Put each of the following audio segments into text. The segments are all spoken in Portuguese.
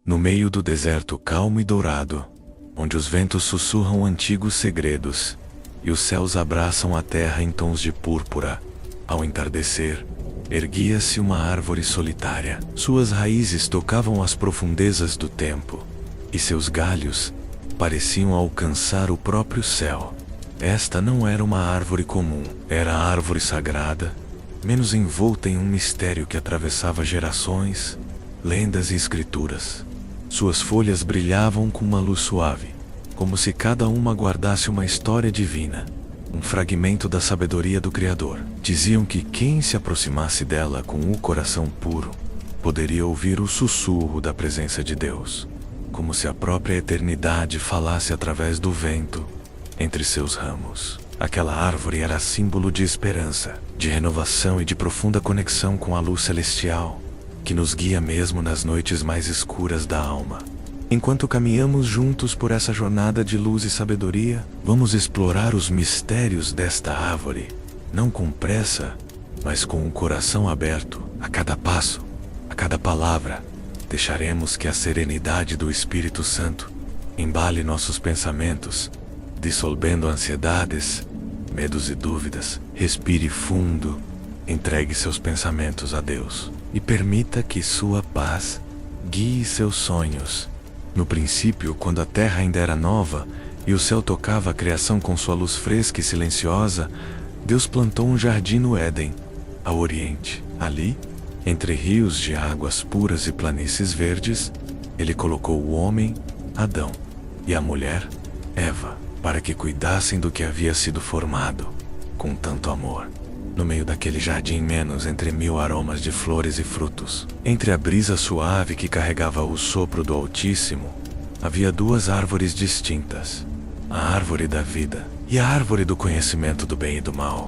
No meio do deserto calmo e dourado, onde os ventos sussurram antigos segredos, e os céus abraçam a terra em tons de púrpura, ao entardecer, erguia-se uma árvore solitária. Suas raízes tocavam as profundezas do tempo, e seus galhos pareciam alcançar o próprio céu. Esta não era uma árvore comum, era a árvore sagrada, menos envolta em um mistério que atravessava gerações, lendas e escrituras. Suas folhas brilhavam com uma luz suave, como se cada uma guardasse uma história divina, um fragmento da sabedoria do Criador. Diziam que quem se aproximasse dela com o coração puro poderia ouvir o sussurro da presença de Deus, como se a própria eternidade falasse através do vento entre seus ramos. Aquela árvore era símbolo de esperança, de renovação e de profunda conexão com a luz celestial, que nos guia mesmo nas noites mais escuras da alma. Enquanto caminhamos juntos por essa jornada de luz e sabedoria, vamos explorar os mistérios desta árvore, não com pressa, mas com o coração aberto. A cada passo, a cada palavra, deixaremos que a serenidade do Espírito Santo embale nossos pensamentos, dissolvendo ansiedades, medos e dúvidas. Respire fundo, entregue seus pensamentos a Deus e permita que sua paz guie seus sonhos. No princípio, quando a terra ainda era nova e o céu tocava a criação com sua luz fresca e silenciosa, Deus plantou um jardim no Éden, ao oriente. Ali, entre rios de águas puras e planícies verdes, Ele colocou o homem, Adão, e a mulher, Eva, para que cuidassem do que havia sido formado, com tanto amor. No meio daquele jardim menos entre 1000 aromas de flores e frutos, entre a brisa suave que carregava o sopro do Altíssimo, havia 2 árvores distintas, a árvore da vida e a árvore do conhecimento do bem e do mal.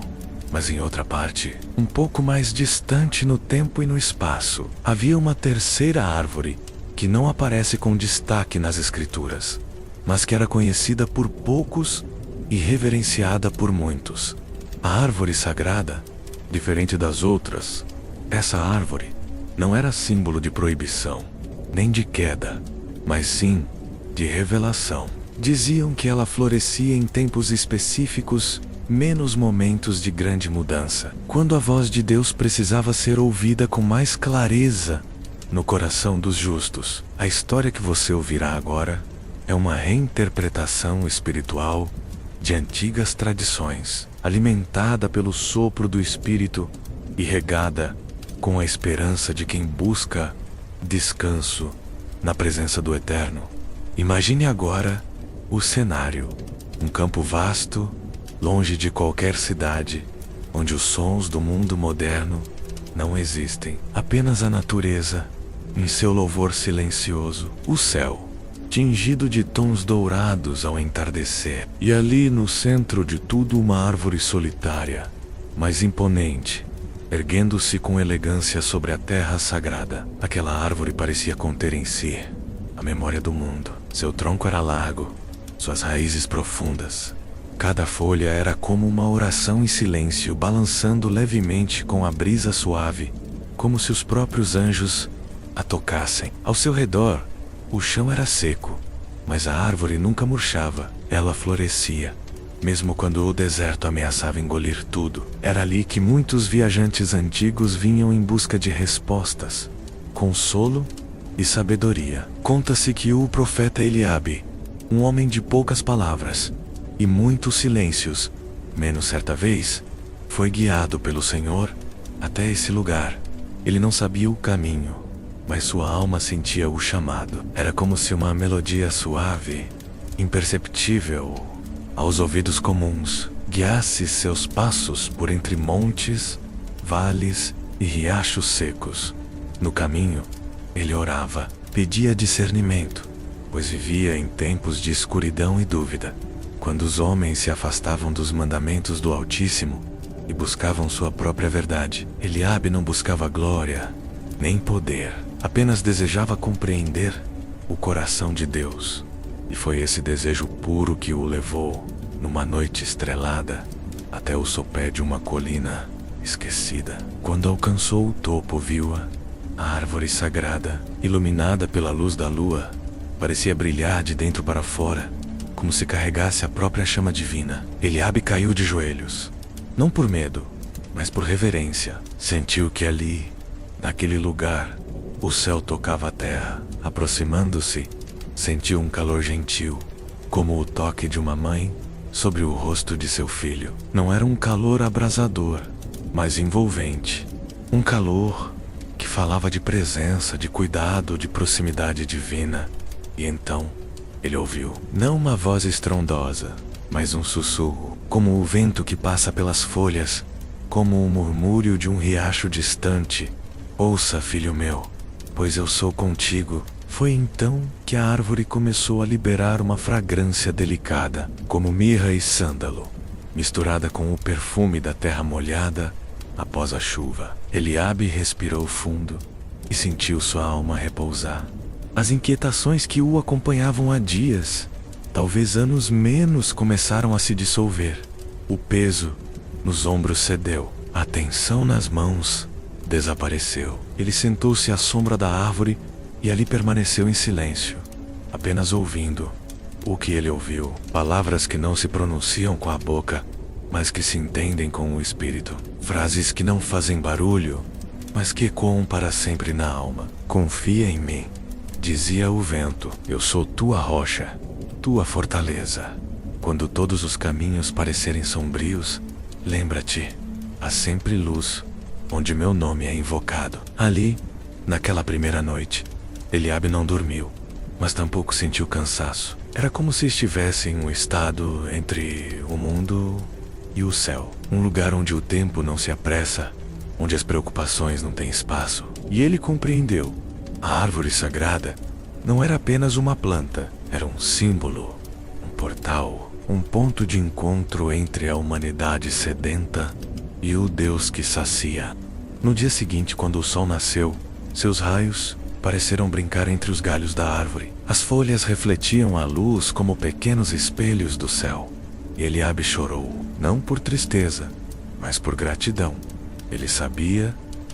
Mas em outra parte, um pouco mais distante no tempo e no espaço, havia uma terceira árvore, que não aparece com destaque nas Escrituras, mas que era conhecida por poucos e reverenciada por muitos. A árvore sagrada, diferente das outras, essa árvore não era símbolo de proibição, nem de queda, mas sim de revelação. Diziam que ela florescia em tempos específicos, menos momentos de grande mudança, quando a voz de Deus precisava ser ouvida com mais clareza no coração dos justos. A história que você ouvirá agora é uma reinterpretação espiritual de antigas tradições, alimentada pelo sopro do Espírito e regada com a esperança de quem busca descanso na presença do Eterno. Imagine agora o cenário: um campo vasto, longe de qualquer cidade, onde os sons do mundo moderno não existem. Apenas a natureza, em seu louvor silencioso. O céu, tingido de tons dourados ao entardecer. E ali no centro de tudo uma árvore solitária, mas imponente, erguendo-se com elegância sobre a terra sagrada. Aquela árvore parecia conter em si a memória do mundo. Seu tronco era largo, suas raízes profundas. Cada folha era como uma oração em silêncio, balançando levemente com a brisa suave, como se os próprios anjos a tocassem. Ao seu redor, o chão era seco, mas a árvore nunca murchava. Ela florescia, mesmo quando o deserto ameaçava engolir tudo. Era ali que muitos viajantes antigos vinham em busca de respostas, consolo e sabedoria. Conta-se que o profeta Eliabe, um homem de poucas palavras e muitos silêncios, menos certa vez, foi guiado pelo Senhor até esse lugar. Ele não sabia o caminho, mas sua alma sentia o chamado. Era como se uma melodia suave, imperceptível aos ouvidos comuns, guiasse seus passos por entre montes, vales e riachos secos. No caminho, ele orava, pedia discernimento, pois vivia em tempos de escuridão e dúvida. Quando os homens se afastavam dos mandamentos do Altíssimo e buscavam sua própria verdade, Eliabe não buscava glória nem poder, apenas desejava compreender o coração de Deus. E foi esse desejo puro que o levou, numa noite estrelada, até o sopé de uma colina esquecida. Quando alcançou o topo, viu-a A árvore sagrada, iluminada pela luz da lua, parecia brilhar de dentro para fora, como se carregasse a própria chama divina. Eliabe caiu de joelhos, não por medo, mas por reverência. Sentiu que ali, naquele lugar, o céu tocava a terra. Aproximando-se, sentiu um calor gentil, como o toque de uma mãe sobre o rosto de seu filho. Não era um calor abrasador, mas envolvente. Um calor que falava de presença, de cuidado, de proximidade divina. E então, ele ouviu, não uma voz estrondosa, mas um sussurro, como o vento que passa pelas folhas, como o murmúrio de um riacho distante. Ouça, filho meu, pois eu sou contigo. Foi então que a árvore começou a liberar uma fragrância delicada, como mirra e sândalo, misturada com o perfume da terra molhada após a chuva. Eliabe respirou fundo e sentiu sua alma repousar. As inquietações que o acompanhavam há dias, talvez anos menos, começaram a se dissolver. O peso nos ombros cedeu, a tensão nas mãos desapareceu. Ele sentou-se à sombra da árvore e ali permaneceu em silêncio, apenas ouvindo. O que ele ouviu, palavras que não se pronunciam com a boca, mas que se entendem com o espírito. Frases que não fazem barulho, mas que ecoam para sempre na alma. Confia em mim, dizia o vento. Eu sou tua rocha, tua fortaleza. Quando todos os caminhos parecerem sombrios, lembra-te, há sempre luz onde meu nome é invocado. Ali, naquela primeira noite, Eliabe não dormiu, mas tampouco sentiu cansaço. Era como se estivesse em um estado entre o mundo e o céu. Um lugar onde o tempo não se apressa, onde as preocupações não têm espaço. E ele compreendeu. A árvore sagrada não era apenas uma planta, era um símbolo, um portal, um ponto de encontro entre a humanidade sedenta e o Deus que sacia. No dia seguinte, quando o sol nasceu, seus raios pareceram brincar entre os galhos da árvore. As folhas refletiam a luz como pequenos espelhos do céu. E Eliabe chorou, não por tristeza, mas por gratidão. Ele sabia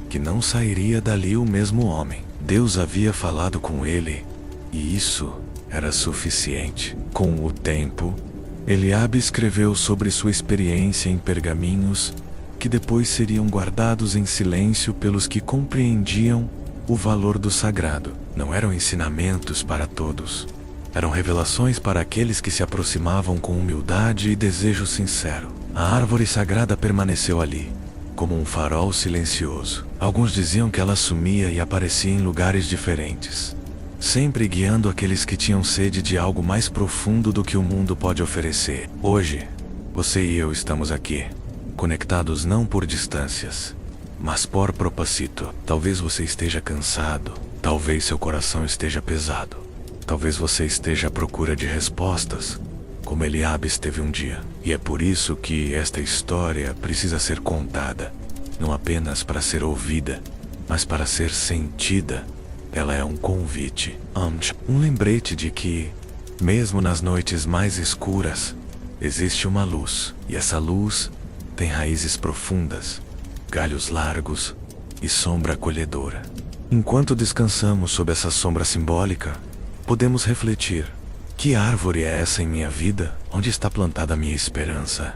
que não sairia dali o mesmo homem. Deus havia falado com ele, e isso era suficiente. Com o tempo, Eliabe escreveu sobre sua experiência em pergaminhos que depois seriam guardados em silêncio pelos que compreendiam o valor do sagrado. Não eram ensinamentos para todos. Eram revelações para aqueles que se aproximavam com humildade e desejo sincero. A árvore sagrada permaneceu ali, como um farol silencioso. Alguns diziam que ela sumia e aparecia em lugares diferentes, sempre guiando aqueles que tinham sede de algo mais profundo do que o mundo pode oferecer. Hoje, você e eu estamos aqui, conectados não por distâncias, mas por propósito. Talvez você esteja cansado, talvez seu coração esteja pesado, talvez você esteja à procura de respostas, como Eliabe esteve um dia. E é por isso que esta história precisa ser contada, não apenas para ser ouvida, mas para ser sentida. Ela é um convite, um lembrete de que, mesmo nas noites mais escuras, existe uma luz, e essa luz tem raízes profundas, galhos largos e sombra acolhedora. Enquanto descansamos sob essa sombra simbólica, podemos refletir: que árvore é essa em minha vida? Onde está plantada a minha esperança?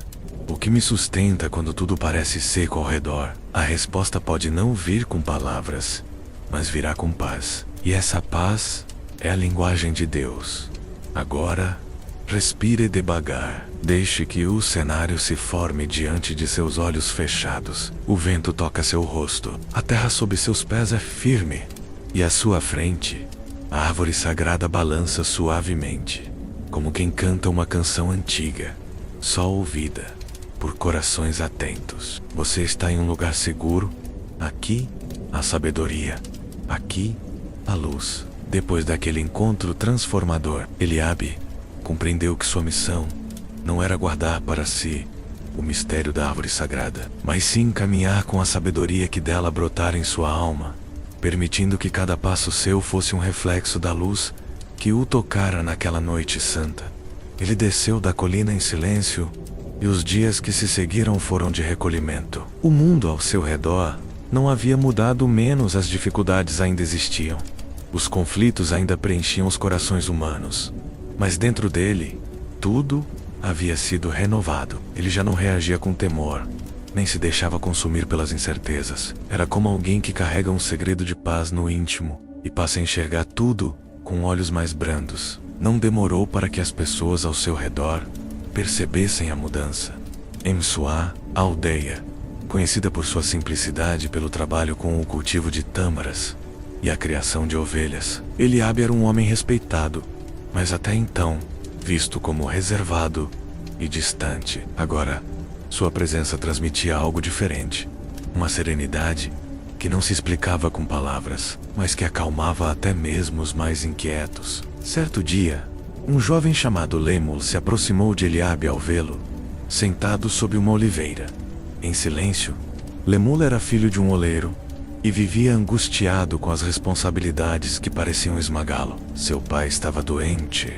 O que me sustenta quando tudo parece seco ao redor? A resposta pode não vir com palavras, mas virá com paz. E essa paz é a linguagem de Deus. Agora, respire devagar. Deixe que o cenário se forme diante de seus olhos fechados. O vento toca seu rosto. A terra sob seus pés é firme. E à sua frente, a árvore sagrada balança suavemente, como quem canta uma canção antiga, só ouvida por corações atentos. Você está em um lugar seguro. Aqui, a sabedoria. Aqui, a luz. Depois daquele encontro transformador, Eliabe compreendeu que sua missão não era guardar para si o mistério da árvore sagrada, mas sim caminhar com a sabedoria que dela brotara em sua alma, permitindo que cada passo seu fosse um reflexo da luz que o tocara naquela noite santa. Ele desceu da colina em silêncio, e os dias que se seguiram foram de recolhimento. O mundo ao seu redor não havia mudado, menos as dificuldades ainda existiam. Os conflitos ainda preenchiam os corações humanos. Mas dentro dele, tudo havia sido renovado. Ele já não reagia com temor, nem se deixava consumir pelas incertezas. Era como alguém que carrega um segredo de paz no íntimo e passa a enxergar tudo com olhos mais brandos. Não demorou para que as pessoas ao seu redor percebessem a mudança. Em Msuá, a aldeia, conhecida por sua simplicidade pelo trabalho com o cultivo de tâmaras e a criação de ovelhas, Eliabe era um homem respeitado, mas até então visto como reservado e distante. Agora, sua presença transmitia algo diferente, uma serenidade que não se explicava com palavras, mas que acalmava até mesmo os mais inquietos. Certo dia, um jovem chamado Lemul se aproximou de Eliabe ao vê-lo, sentado sob uma oliveira. Em silêncio, Lemul era filho de um oleiro e vivia angustiado com as responsabilidades que pareciam esmagá-lo. Seu pai estava doente,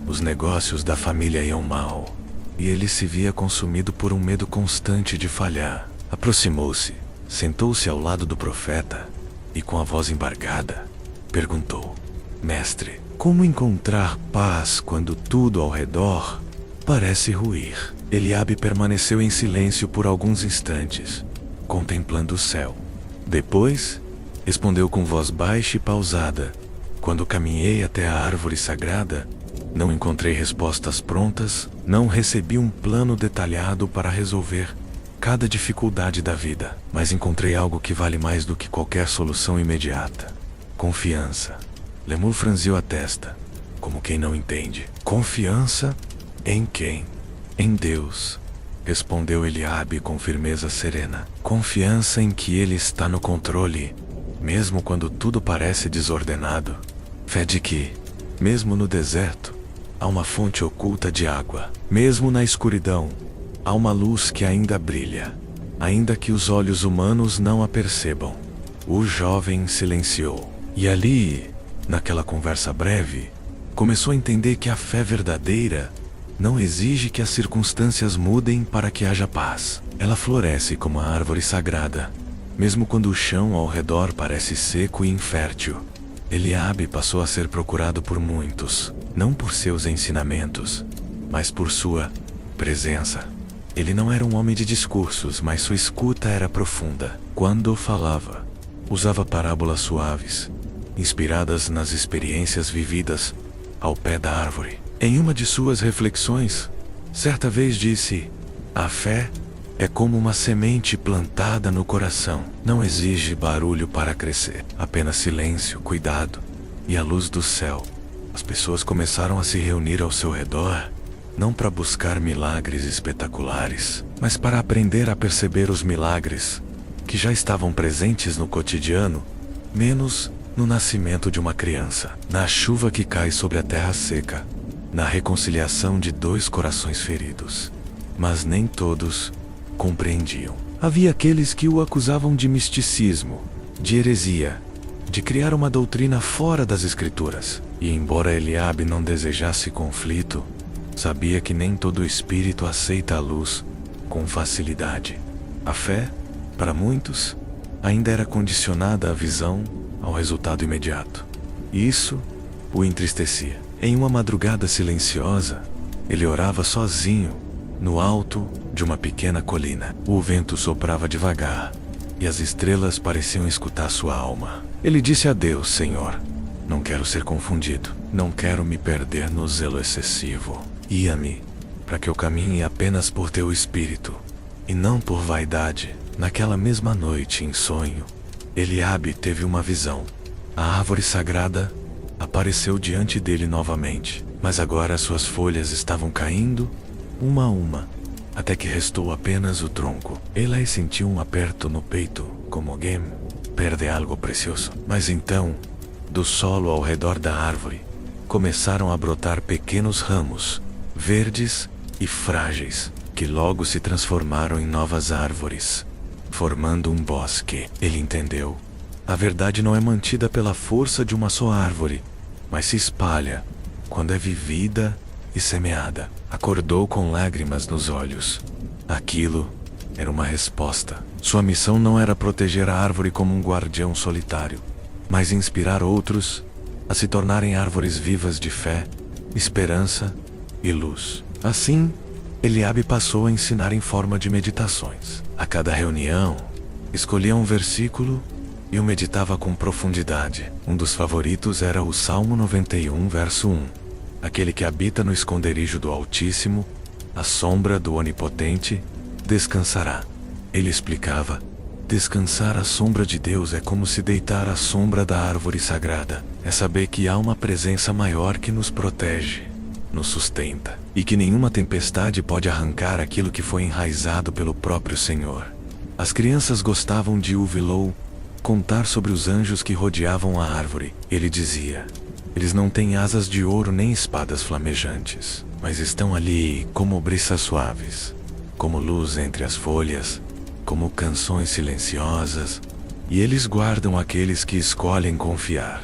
os negócios da família iam mal, e ele se via consumido por um medo constante de falhar. Aproximou-se, sentou-se ao lado do profeta e, com a voz embargada, perguntou: Mestre, como encontrar paz quando tudo ao redor parece ruir? Eliabe permaneceu em silêncio por alguns instantes, contemplando o céu. Depois, respondeu com voz baixa e pausada: Quando caminhei até a árvore sagrada, não encontrei respostas prontas, não recebi um plano detalhado para resolver cada dificuldade da vida, mas encontrei algo que vale mais do que qualquer solução imediata: confiança. Lemur franziu a testa, como quem não entende. Confiança em quem? Em Deus, respondeu Eliabe com firmeza serena. Confiança em que Ele está no controle, mesmo quando tudo parece desordenado. Fé de que, mesmo no deserto, há uma fonte oculta de água. Mesmo na escuridão, há uma luz que ainda brilha, ainda que os olhos humanos não a percebam. O jovem silenciou. E ali, naquela conversa breve, começou a entender que a fé verdadeira não exige que as circunstâncias mudem para que haja paz. Ela floresce como a árvore sagrada, mesmo quando o chão ao redor parece seco e infértil. Eliabe passou a ser procurado por muitos, não por seus ensinamentos, mas por sua presença. Ele não era um homem de discursos, mas sua escuta era profunda. Quando falava, usava parábolas suaves, inspiradas nas experiências vividas ao pé da árvore. Em uma de suas reflexões, certa vez disse: a fé é como uma semente plantada no coração. Não exige barulho para crescer, apenas silêncio, cuidado e a luz do céu. As pessoas começaram a se reunir ao seu redor, não para buscar milagres espetaculares, mas para aprender a perceber os milagres que já estavam presentes no cotidiano, menos no nascimento de uma criança, na chuva que cai sobre a terra seca, na reconciliação de dois corações feridos. Mas nem todos compreendiam. Havia aqueles que o acusavam de misticismo, de heresia, de criar uma doutrina fora das escrituras. E embora Eliabe não desejasse conflito, sabia que nem todo espírito aceita a luz com facilidade. A fé, para muitos, ainda era condicionada à visão, ao resultado imediato. Isso o entristecia. Em uma madrugada silenciosa, ele orava sozinho, no alto de uma pequena colina. O vento soprava devagar, e as estrelas pareciam escutar sua alma. Ele disse a Deus: Senhor, não quero ser confundido, não quero me perder no zelo excessivo. Guia-me, para que eu caminhe apenas por teu espírito, e não por vaidade. Naquela mesma noite, em sonho, Eliabe teve uma visão. A árvore sagrada apareceu diante dele novamente, mas agora suas folhas estavam caindo, uma a uma, até que restou apenas o tronco. Ele sentiu um aperto no peito, como alguém perde algo precioso. Mas então, do solo ao redor da árvore, começaram a brotar pequenos ramos, verdes e frágeis, que logo se transformaram em novas árvores, formando um bosque. Ele entendeu. A verdade não é mantida pela força de uma só árvore, mas se espalha quando é vivida e semeada. Acordou com lágrimas nos olhos. Aquilo era uma resposta. Sua missão não era proteger a árvore como um guardião solitário, mas inspirar outros a se tornarem árvores vivas de fé, esperança e luz. Assim, Eliabe passou a ensinar em forma de meditações. A cada reunião, escolhia um versículo e o meditava com profundidade. Um dos favoritos era o Salmo 91, verso 1. Aquele que habita no esconderijo do Altíssimo, à sombra do Onipotente, descansará. Ele explicava: descansar à sombra de Deus é como se deitar à sombra da árvore sagrada. É saber que há uma presença maior que nos protege, nos sustenta, e que nenhuma tempestade pode arrancar aquilo que foi enraizado pelo próprio Senhor. As crianças gostavam de Uvilou contar sobre os anjos que rodeavam a árvore. Ele dizia: eles não têm asas de ouro nem espadas flamejantes, mas estão ali como briças suaves, como luz entre as folhas, como canções silenciosas, e eles guardam aqueles que escolhem confiar.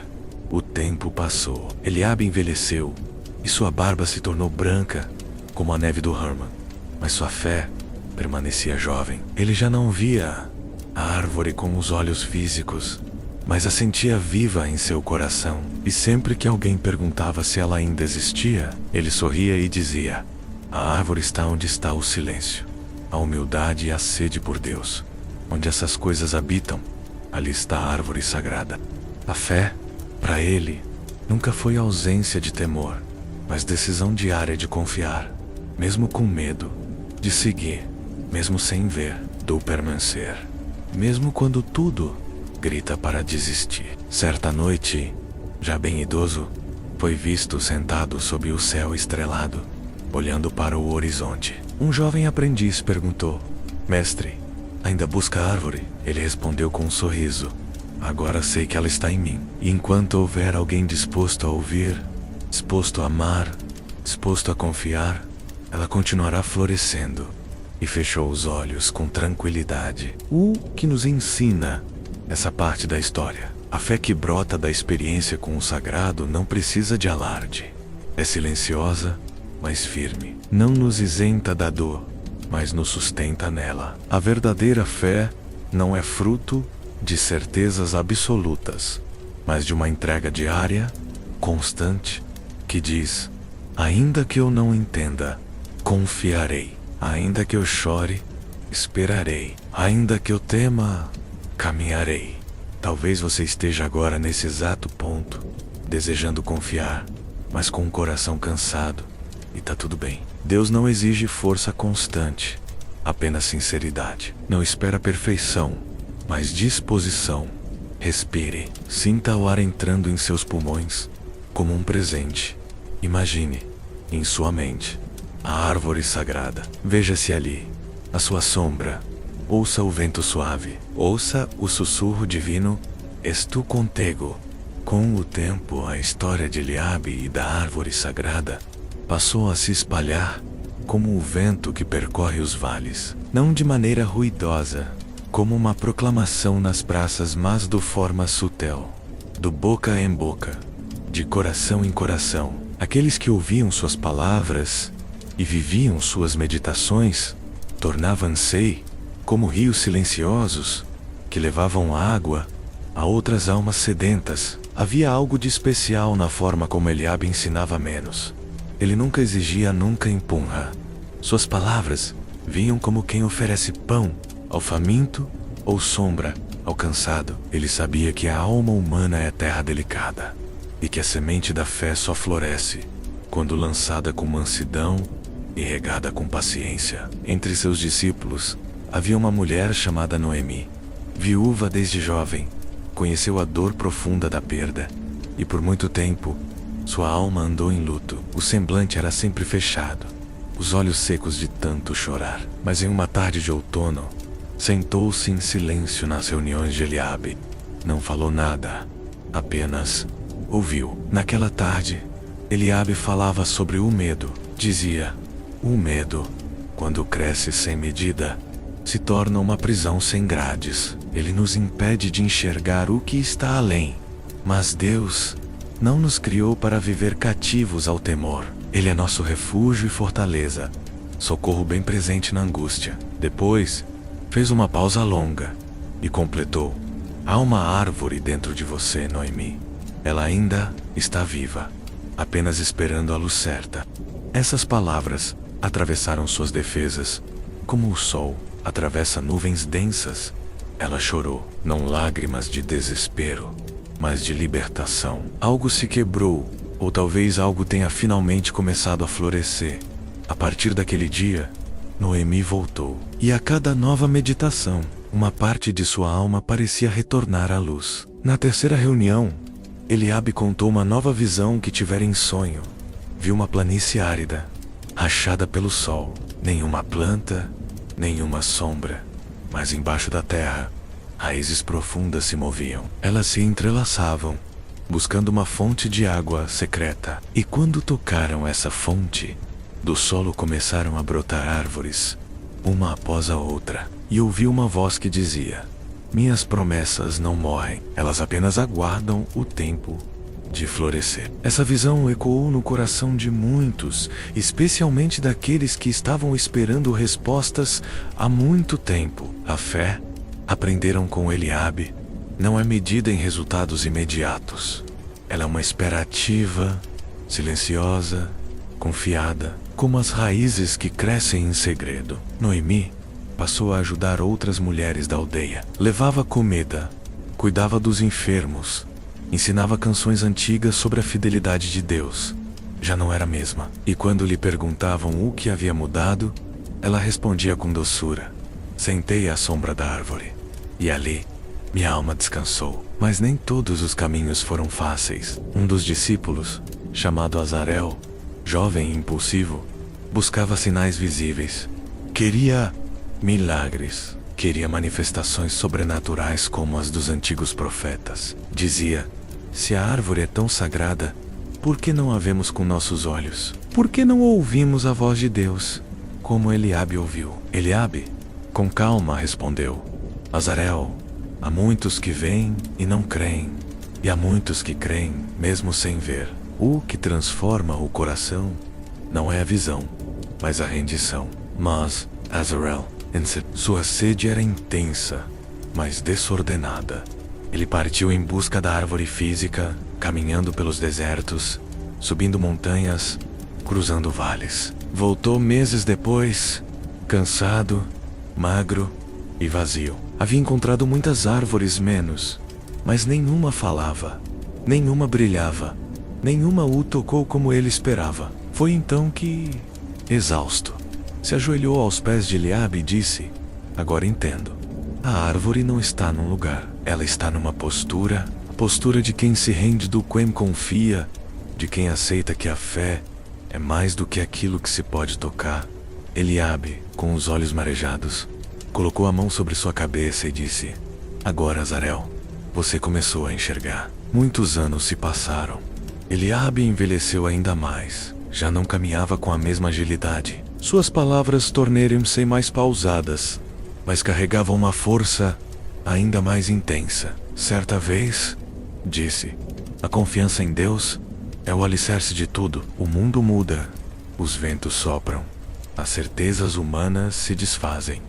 O tempo passou. Eliabe envelheceu, e sua barba se tornou branca, como a neve do Hermon, mas sua fé permanecia jovem. Ele já não via a árvore com os olhos físicos, mas a sentia viva em seu coração. E sempre que alguém perguntava se ela ainda existia, ele sorria e dizia: a árvore está onde está o silêncio, a humildade e a sede por Deus. Onde essas coisas habitam, ali está a árvore sagrada. A fé, para ele, nunca foi ausência de temor, mas decisão diária de confiar, mesmo com medo, de seguir, mesmo sem ver, do permanecer, mesmo quando tudo grita para desistir. Certa noite, já bem idoso, foi visto sentado sob o céu estrelado, olhando para o horizonte. Um jovem aprendiz perguntou: mestre, ainda busca a árvore? Ele respondeu com um sorriso: agora sei que ela está em mim. E enquanto houver alguém disposto a ouvir, disposto a amar, disposto a confiar, ela continuará florescendo. E fechou os olhos com tranquilidade. O que nos ensina essa parte da história? A fé que brota da experiência com o sagrado não precisa de alarde. É silenciosa, mas firme. Não nos isenta da dor, mas nos sustenta nela. A verdadeira fé não é fruto de certezas absolutas, mas de uma entrega diária, constante, que diz: ainda que eu não entenda, confiarei. Ainda que eu chore, esperarei. Ainda que eu tema, caminharei. Talvez você esteja agora nesse exato ponto, desejando confiar, mas com o coração cansado, e tá tudo bem. Deus não exige força constante, apenas sinceridade. Não espera perfeição, mas disposição. Respire, sinta o ar entrando em seus pulmões, como um presente. Imagine, em sua mente, a árvore sagrada. Veja-se ali, a sua sombra. Ouça o vento suave. Ouça o sussurro divino: Estu contigo. Com o tempo, a história de Eliabe e da árvore sagrada passou a se espalhar como o vento que percorre os vales. Não de maneira ruidosa, como uma proclamação nas praças, mas de forma sutil, do boca em boca, de coração em coração. Aqueles que ouviam suas palavras e viviam suas meditações tornavam-se como rios silenciosos que levavam água a outras almas sedentas. Havia algo de especial na forma como Eliabe ensinava menos. Ele nunca exigia, nunca impunha. Suas palavras vinham como quem oferece pão ao faminto ou sombra ao cansado. Ele sabia que a alma humana é terra delicada e que a semente da fé só floresce quando lançada com mansidão e regada com paciência. Entre seus discípulos havia uma mulher chamada Noemi. Viúva desde jovem, conheceu a dor profunda da perda, e por muito tempo sua alma andou em luto. O semblante era sempre fechado, os olhos secos de tanto chorar. Mas em uma tarde de outono, sentou-se em silêncio nas reuniões de Eliabe. Não falou nada, apenas ouviu. Naquela tarde, Eliabe falava sobre o medo. Dizia: o medo, quando cresce sem medida, se torna uma prisão sem grades. Ele nos impede de enxergar o que está além. Mas Deus não nos criou para viver cativos ao temor. Ele é nosso refúgio e fortaleza, socorro bem presente na angústia. Depois, Fez uma pausa longa e completou: há uma árvore dentro de você, Noemi. Ela ainda está viva, apenas esperando a luz certa. Essas palavras atravessaram suas defesas, como o sol atravessa nuvens densas. Ela chorou, não lágrimas de desespero, mas de libertação. Algo se quebrou, ou talvez algo tenha finalmente começado a florescer. A partir daquele dia, Noemi voltou, e a cada nova meditação, uma parte de sua alma parecia retornar à luz. Na terceira reunião, Eliabe contou uma nova visão que tivera em sonho. Viu uma planície árida, rachada pelo sol. Nenhuma planta, nenhuma sombra. Mas embaixo da terra, raízes profundas se moviam. Elas se entrelaçavam, buscando uma fonte de água secreta. E quando tocaram essa fonte, do solo começaram a brotar árvores, uma após a outra. E ouvi uma voz que dizia: minhas promessas não morrem, elas apenas aguardam o tempo de florescer. Essa visão ecoou no coração de muitos, especialmente daqueles que estavam esperando respostas há muito tempo. A fé, aprenderam com Eliabe, não é medida em resultados imediatos. Ela é uma espera ativa, silenciosa, confiada, como as raízes que crescem em segredo. Noemi passou a ajudar outras mulheres da aldeia. Levava comida, cuidava dos enfermos, ensinava canções antigas sobre a fidelidade de Deus. Já não era a mesma. E quando lhe perguntavam o que havia mudado, ela respondia com doçura: sentei à sombra da árvore, e ali minha alma descansou. Mas nem todos os caminhos foram fáceis. Um dos discípulos, chamado Azarel, jovem e impulsivo, buscava sinais visíveis. Queria milagres. Queria manifestações sobrenaturais como as dos antigos profetas. Dizia: se a árvore é tão sagrada, por que não a vemos com nossos olhos? Por que não ouvimos a voz de Deus, como Eliabe ouviu? Eliabe, com calma, respondeu: Azarel, há muitos que veem e não creem, e há muitos que creem mesmo sem ver. O que transforma o coração não é a visão, mas a rendição. Mas Azarel, sua sede era intensa, mas desordenada. Ele partiu em busca da árvore física, caminhando pelos desertos, subindo montanhas, cruzando vales. Voltou meses depois, cansado, magro e vazio. Havia encontrado muitas árvores menos, mas nenhuma falava, nenhuma brilhava, nenhuma o tocou como ele esperava. Foi então que, exausto, se ajoelhou aos pés de Eliabe e disse: agora entendo. A árvore não está num lugar, ela está numa postura, a postura de quem se rende, do quem confia, de quem aceita que a fé é mais do que aquilo que se pode tocar. Eliabe, com os olhos marejados, colocou a mão sobre sua cabeça e disse: agora, Azarel, você começou a enxergar. Muitos anos se passaram. Eliabe envelheceu ainda mais. Já não caminhava com a mesma agilidade. Suas palavras tornaram-se mais pausadas, mas carregavam uma força ainda mais intensa. Certa vez, disse: a confiança em Deus é o alicerce de tudo. O mundo muda, os ventos sopram, as certezas humanas se desfazem,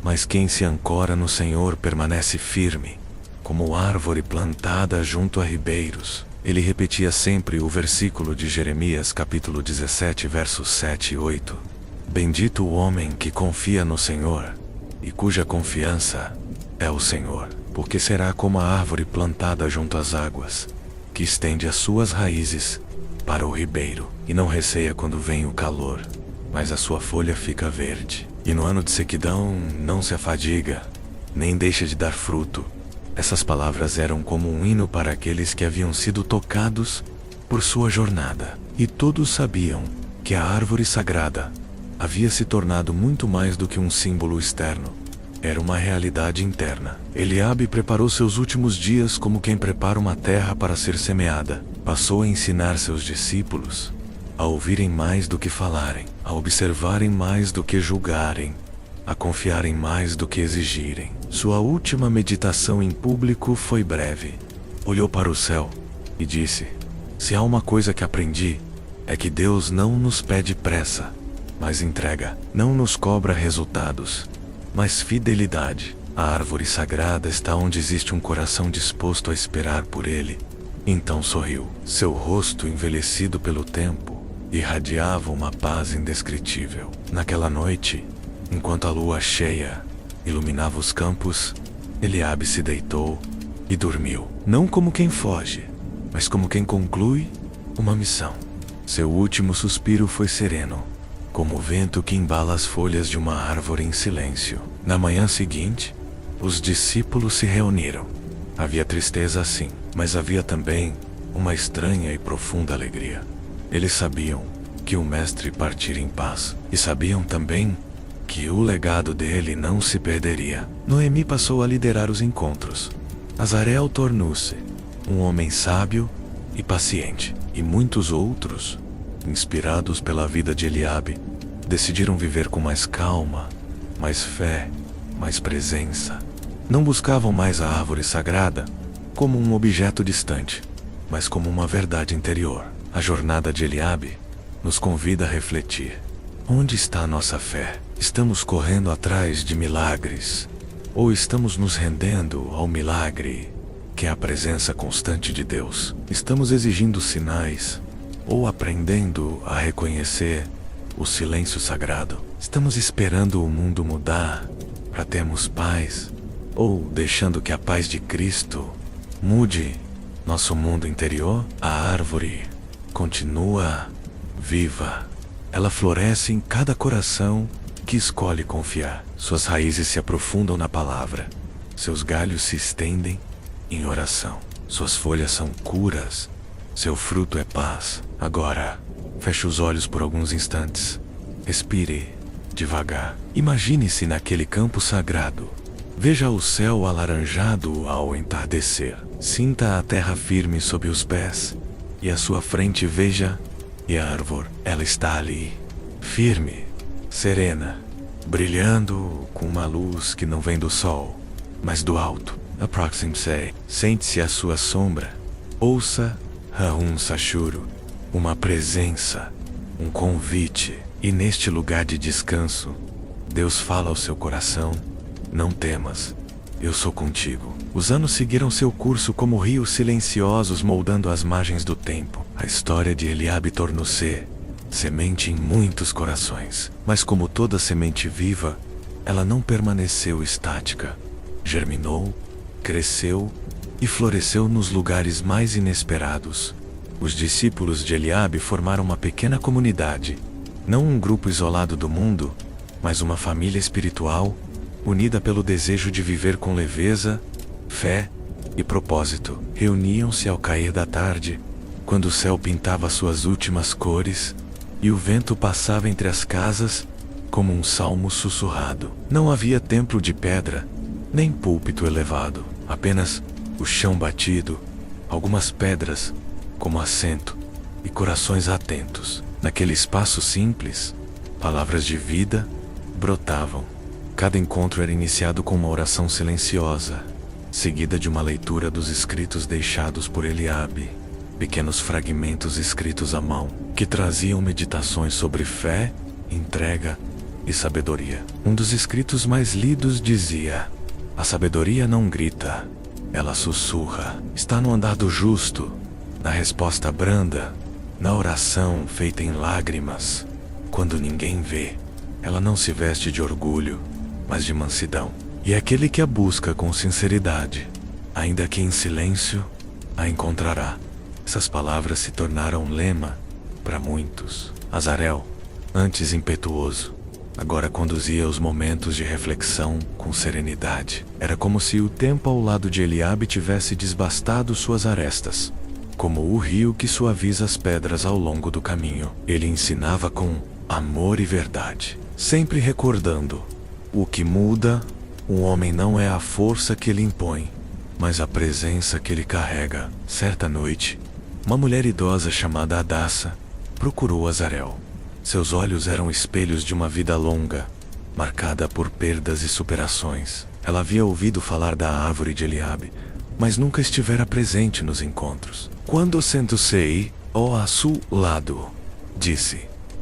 mas quem se ancora no Senhor permanece firme, como árvore plantada junto a ribeiros. Ele repetia sempre o versículo de Jeremias capítulo 17, versos 7 e 8. Bendito o homem que confia no Senhor, e cuja confiança é o Senhor, porque será como a árvore plantada junto às águas, que estende as suas raízes para o ribeiro, e não receia quando vem o calor, mas a sua folha fica verde. E no ano de sequidão não se afadiga, nem deixa de dar fruto. Essas palavras eram como um hino para aqueles que haviam sido tocados por sua jornada. E todos sabiam que a árvore sagrada havia se tornado muito mais do que um símbolo externo. Era uma realidade interna. Eliabe preparou seus últimos dias como quem prepara uma terra para ser semeada. Passou a ensinar seus discípulos a ouvirem mais do que falarem, a observarem mais do que julgarem, a confiarem mais do que exigirem. Sua última meditação em público foi breve. Olhou para o céu e disse: se há uma coisa que aprendi, é que Deus não nos pede pressa, mas entrega. Não nos cobra resultados, mas fidelidade. A árvore sagrada está onde existe um coração disposto a esperar por ele. Então sorriu. Seu rosto, envelhecido pelo tempo, irradiava uma paz indescritível. Naquela noite, enquanto a lua cheia iluminava os campos, Eliabe se deitou e dormiu. Não como quem foge, mas como quem conclui uma missão. Seu último suspiro foi sereno, como o vento que embala as folhas de uma árvore em silêncio. Na manhã seguinte, os discípulos se reuniram. Havia tristeza sim, mas havia também uma estranha e profunda alegria. Eles sabiam que o mestre partira em paz, e sabiam também que o legado dele não se perderia. Noemi passou a liderar os encontros. Azarel tornou-se um homem sábio e paciente, e muitos outros, inspirados pela vida de Eliabe, decidiram viver com mais calma, mais fé, mais presença. Não buscavam mais a árvore sagrada como um objeto distante, mas como uma verdade interior. A jornada de Eliabe nos convida a refletir. Onde está a nossa fé? Estamos correndo atrás de milagres? Ou estamos nos rendendo ao milagre, que é a presença constante de Deus? Estamos exigindo sinais, ou aprendendo a reconhecer o silêncio sagrado? Estamos esperando o mundo mudar para termos paz, ou deixando que a paz de Cristo mude nosso mundo interior? A árvore continua viva. Ela floresce em cada coração que escolhe confiar. Suas raízes se aprofundam na palavra. Seus galhos se estendem em oração. Suas folhas são curas. Seu fruto é paz. Agora, feche os olhos por alguns instantes. Respire devagar. Imagine-se naquele campo sagrado. Veja o céu alaranjado ao entardecer. Sinta a terra firme sob os pés. E à sua frente veja, e a árvore, ela está ali, firme, serena, brilhando com uma luz que não vem do sol, mas do alto. Aproxime-se, sente-se à sua sombra, ouça Rahum Sachuro, uma presença, um convite. E neste lugar de descanso, Deus fala ao seu coração: não temas, eu sou contigo. Os anos seguiram seu curso como rios silenciosos moldando as margens do tempo. A história de Eliabe tornou-se semente em muitos corações. Mas como toda semente viva, ela não permaneceu estática. Germinou, cresceu e floresceu nos lugares mais inesperados. Os discípulos de Eliabe formaram uma pequena comunidade. Não um grupo isolado do mundo, mas uma família espiritual, unida pelo desejo de viver com leveza, fé e propósito. Reuniam-se ao cair da tarde, quando o céu pintava suas últimas cores e o vento passava entre as casas como um salmo sussurrado. Não havia templo de pedra, nem púlpito elevado, apenas o chão batido, algumas pedras como assento e corações atentos. Naquele espaço simples, palavras de vida brotavam. Cada encontro era iniciado com uma oração silenciosa, seguida de uma leitura dos escritos deixados por Eliabe, pequenos fragmentos escritos à mão, que traziam meditações sobre fé, entrega e sabedoria. Um dos escritos mais lidos dizia: a sabedoria não grita, ela sussurra. Está no andar do justo, na resposta branda, na oração feita em lágrimas, quando ninguém vê. Ela não se veste de orgulho, mas de mansidão. E aquele que a busca com sinceridade, ainda que em silêncio, a encontrará. Essas palavras se tornaram lema para muitos. Azarel, antes impetuoso, agora conduzia os momentos de reflexão com serenidade. Era como se o tempo ao lado de Eliabe tivesse desbastado suas arestas, como o rio que suaviza as pedras ao longo do caminho. Ele ensinava com amor e verdade, sempre recordando: o que muda um homem não é a força que ele impõe, mas a presença que ele carrega. Certa noite, uma mulher idosa chamada Adassa procurou Azarel. Seus olhos eram espelhos de uma vida longa, marcada por perdas e superações. Ela havia ouvido falar da árvore de Eliabe, mas nunca estivera presente nos encontros. Quando sento-se ao seu lado, disse: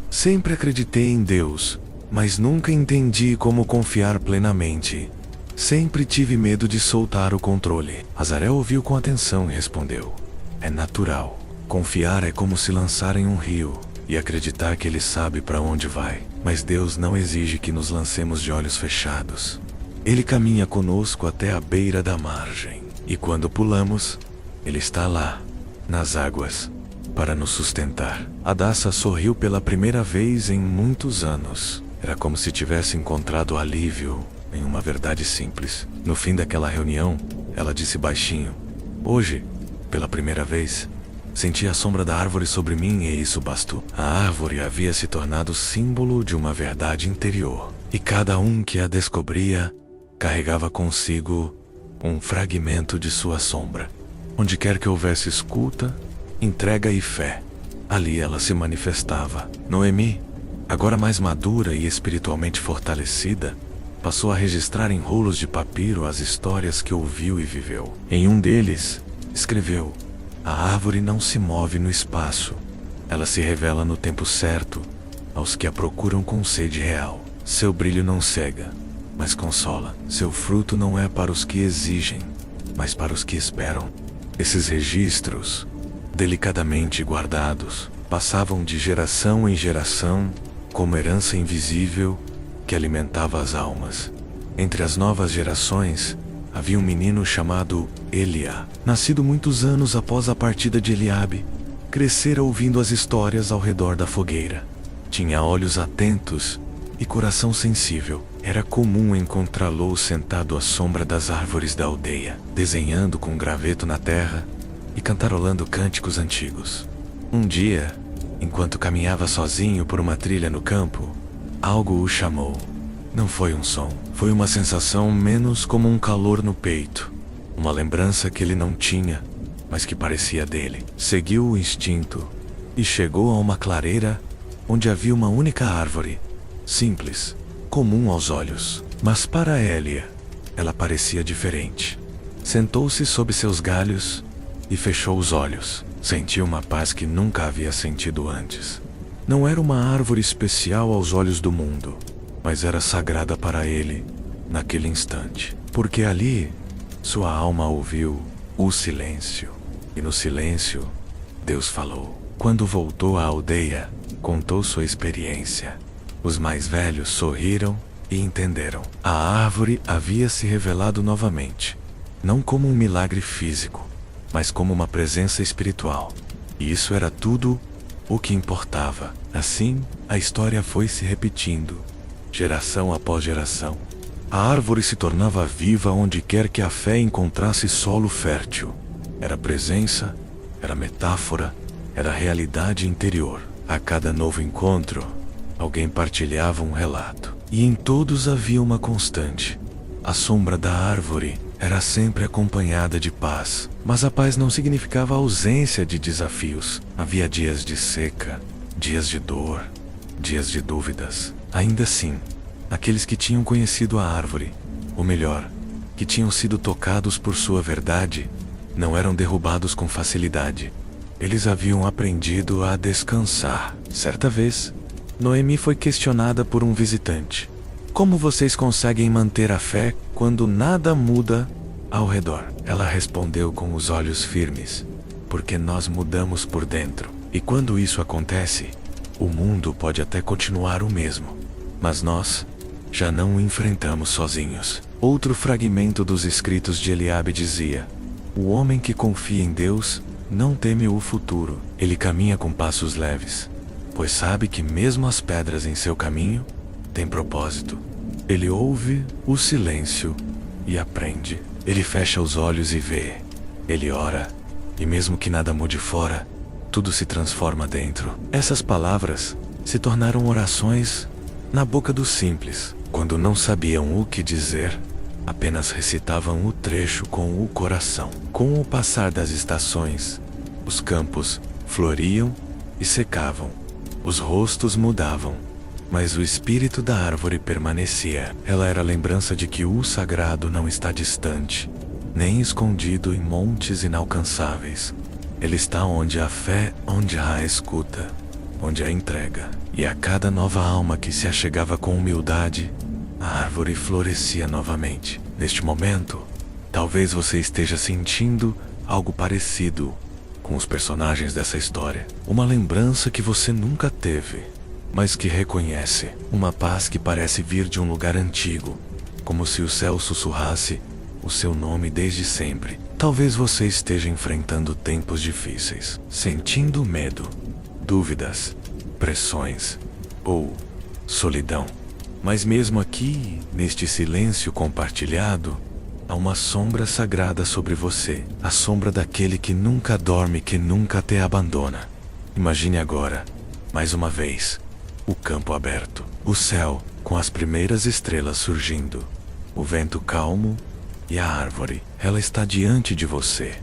sempre acreditei em Deus, mas nunca entendi como confiar plenamente. Sempre tive medo de soltar o controle. Azarel ouviu com atenção e respondeu: é natural. Confiar é como se lançar em um rio e acreditar que ele sabe para onde vai. Mas Deus não exige que nos lancemos de olhos fechados. Ele caminha conosco até a beira da margem. E quando pulamos, Ele está lá, nas águas, para nos sustentar. Hadassah sorriu pela primeira vez em muitos anos. Era como se tivesse encontrado alívio em uma verdade simples. No fim daquela reunião, ela disse baixinho: hoje, pela primeira vez, senti a sombra da árvore sobre mim e isso bastou. A árvore havia se tornado símbolo de uma verdade interior. E cada um que a descobria carregava consigo um fragmento de sua sombra. Onde quer que houvesse escuta, entrega e fé, ali ela se manifestava. Noemi, agora mais madura e espiritualmente fortalecida, passou a registrar em rolos de papiro as histórias que ouviu e viveu. Em um deles, escreveu: a árvore não se move no espaço. Ela se revela no tempo certo aos que a procuram com sede real. Seu brilho não cega, mas consola. Seu fruto não é para os que exigem, mas para os que esperam. Esses registros, delicadamente guardados, passavam de geração em geração como herança invisível que alimentava as almas. Entre as novas gerações, havia um menino chamado Elia, nascido muitos anos após a partida de Eliabe. Crescera ouvindo as histórias ao redor da fogueira. Tinha olhos atentos e coração sensível. Era comum encontrá-lo sentado à sombra das árvores da aldeia, desenhando com um graveto na terra e cantarolando cânticos antigos. Um dia, enquanto caminhava sozinho por uma trilha no campo, algo o chamou. Não foi um som, foi uma sensação menos como um calor no peito, uma lembrança que ele não tinha, mas que parecia dele. Seguiu o instinto e chegou a uma clareira onde havia uma única árvore, simples, comum aos olhos. Mas para Elia, ela parecia diferente. Sentou-se sob seus galhos e fechou os olhos. Sentiu uma paz que nunca havia sentido antes. Não era uma árvore especial aos olhos do mundo, mas era sagrada para ele, naquele instante. Porque ali, sua alma ouviu o silêncio. E no silêncio, Deus falou. Quando voltou à aldeia, contou sua experiência. Os mais velhos sorriram e entenderam. A árvore havia se revelado novamente, não como um milagre físico, mas como uma presença espiritual. E isso era tudo o que importava. Assim, a história foi se repetindo, geração após geração. A árvore se tornava viva onde quer que a fé encontrasse solo fértil. Era presença, era metáfora, era realidade interior. A cada novo encontro, alguém partilhava um relato. E em todos havia uma constante. A sombra da árvore era sempre acompanhada de paz. Mas a paz não significava ausência de desafios. Havia dias de seca, dias de dor, dias de dúvidas. Ainda assim, aqueles que tinham conhecido a árvore, ou melhor, que tinham sido tocados por sua verdade, não eram derrubados com facilidade. Eles haviam aprendido a descansar. Certa vez, Noemi foi questionada por um visitante. Como vocês conseguem manter a fé quando nada muda ao redor? Ela respondeu com os olhos firmes: porque nós mudamos por dentro. E quando isso acontece, o mundo pode até continuar o mesmo, mas nós já não o enfrentamos sozinhos. Outro fragmento dos escritos de Eliabe dizia: o homem que confia em Deus não teme o futuro. Ele caminha com passos leves, pois sabe que mesmo as pedras em seu caminho têm propósito. Ele ouve o silêncio e aprende. Ele fecha os olhos e vê. Ele ora, e mesmo que nada mude fora, tudo se transforma dentro. Essas palavras se tornaram orações na boca dos simples. Quando não sabiam o que dizer, apenas recitavam o trecho com o coração. Com o passar das estações, os campos floriam e secavam. Os rostos mudavam, mas o espírito da árvore permanecia. Ela era a lembrança de que o sagrado não está distante, nem escondido em montes inalcançáveis. Ele está onde há fé, onde há escuta, onde a entrega. E a cada nova alma que se achegava com humildade, a árvore florescia novamente. Neste momento, talvez você esteja sentindo algo parecido com os personagens dessa história. Uma lembrança que você nunca teve, mas que reconhece. Uma paz que parece vir de um lugar antigo, como se o céu sussurrasse o seu nome desde sempre. Talvez você esteja enfrentando tempos difíceis, sentindo medo, dúvidas, pressões ou solidão. Mas mesmo aqui, neste silêncio compartilhado, há uma sombra sagrada sobre você, a sombra daquele que nunca dorme, que nunca te abandona. Imagine agora, mais uma vez, o campo aberto, o céu com as primeiras estrelas surgindo, o vento calmo e a árvore. Ela está diante de você,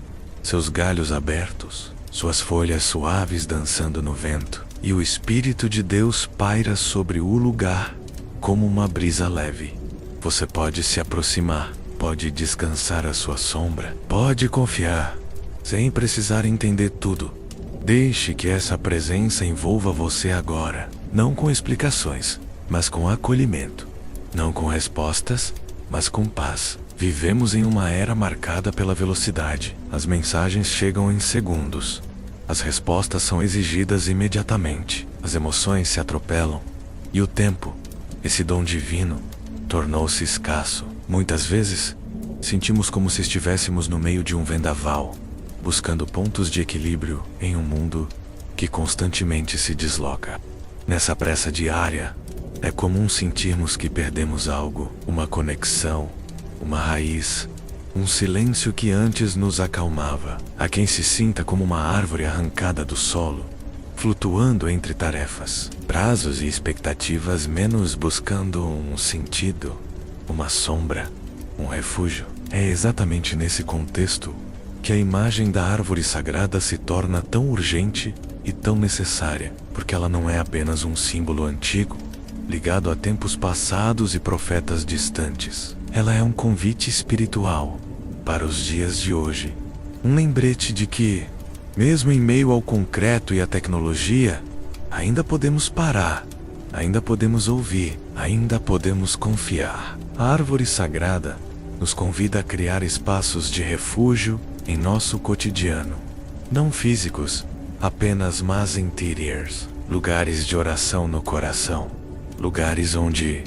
seus galhos abertos, suas folhas suaves dançando no vento, e o Espírito de Deus paira sobre o lugar como uma brisa leve. Você pode se aproximar, pode descansar à sua sombra, pode confiar, sem precisar entender tudo. Deixe que essa presença envolva você agora, não com explicações, mas com acolhimento, não com respostas, mas com paz. Vivemos em uma era marcada pela velocidade. As mensagens chegam em segundos. As respostas são exigidas imediatamente. As emoções se atropelam. E o tempo, esse dom divino, tornou-se escasso. Muitas vezes, sentimos como se estivéssemos no meio de um vendaval, buscando pontos de equilíbrio em um mundo que constantemente se desloca. Nessa pressa diária, é comum sentirmos que perdemos algo, uma conexão, uma raiz, um silêncio que antes nos acalmava. Há quem se sinta como uma árvore arrancada do solo, flutuando entre tarefas, prazos e expectativas, menos buscando um sentido, uma sombra, um refúgio. É exatamente nesse contexto que a imagem da árvore sagrada se torna tão urgente e tão necessária, porque ela não é apenas um símbolo antigo, ligado a tempos passados e profetas distantes. Ela é um convite espiritual para os dias de hoje. Um lembrete de que, mesmo em meio ao concreto e à tecnologia, ainda podemos parar, ainda podemos ouvir, ainda podemos confiar. A árvore sagrada nos convida a criar espaços de refúgio em nosso cotidiano. Não físicos, apenas mas interiors. Lugares de oração no coração. Lugares onde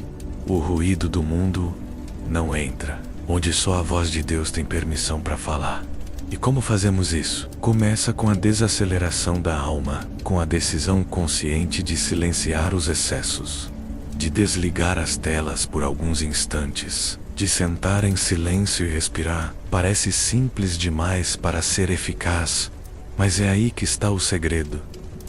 o ruído do mundo não entra, onde só a voz de Deus tem permissão para falar. E como fazemos isso? Começa com a desaceleração da alma, com a decisão consciente de silenciar os excessos, de desligar as telas por alguns instantes, de sentar em silêncio e respirar. Parece simples demais para ser eficaz, mas é aí que está o segredo.